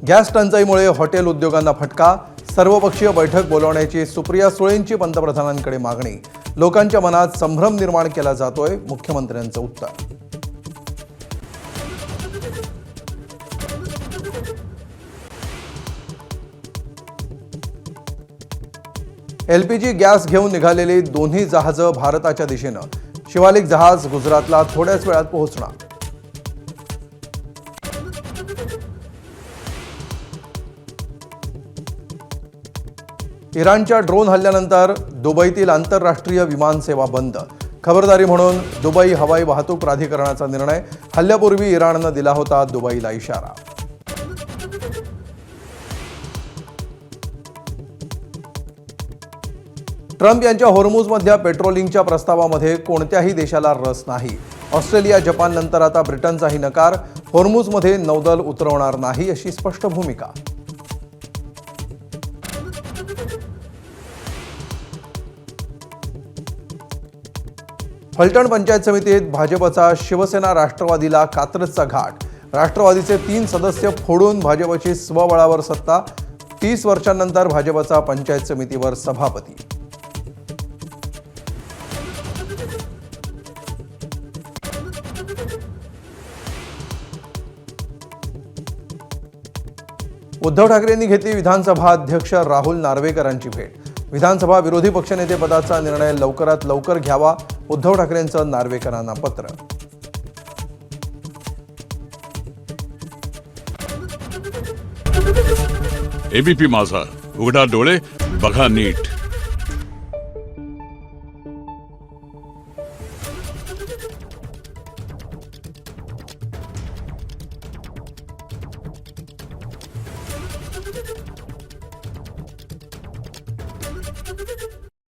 Gas टंचाईमुळे hotel उद्योगांना फटका, सर्वपक्षीय बैठक बोलावण्याची सुप्रिया सुळेंची पंतप्रधानांकडे मागणी, लोकांच्या मनात संभ्रम निर्माण केला जातोय, मुख्यमंत्र्यांचं उत्तर. LPG गॅस घेऊन निघालेली दोन्ही जहाजं भारताच्या दिशेनं. शिवालिक जहाज गुजरातला थोड्याच वेळात पोहोचणार. इराणच्या ड्रोन हल्ल्यानंतर दुबईतील आंतरराष्ट्रीय विमानसेवा बंद. खबरदारी म्हणून दुबई हवाई वाहतूक प्राधिकरणाचा निर्णय. हल्ल्यापूर्वी इराणनं दिला होता दुबईला इशारा. ट्रम्प यांच्या होर्मुझमधल्या पेट्रोलिंगच्या प्रस्तावामध्ये कोणत्याही देशाला रस नाही. ऑस्ट्रेलिया, जपान नंतर आता ब्रिटनचाही नकार. होर्मुझमध्ये नौदल उतरवणार नाही अशी स्पष्ट भूमिका. फलटण पंचायत समितीत भाजपचा शिवसेना राष्ट्रवादीला कात्रजचा घाट. राष्ट्रवादीचे 3 सदस्य फोडून भाजपची स्वबळावर सत्ता. 30 वर्षांनंतर भाजपचा पंचायत समितीवर सभापती. उद्धव ठाकरेंनी घेतली विधानसभा अध्यक्ष राहुल नार्वेकरांची भेट. विधानसभा विरोधी पक्षनेतेपदाचा निर्णय लवकरात लवकर घ्यावा, उद्धव ठाकरेंचं नार्वेकरांना पत्र. एबीपी माझा, उघडा डोळे बघा नीट.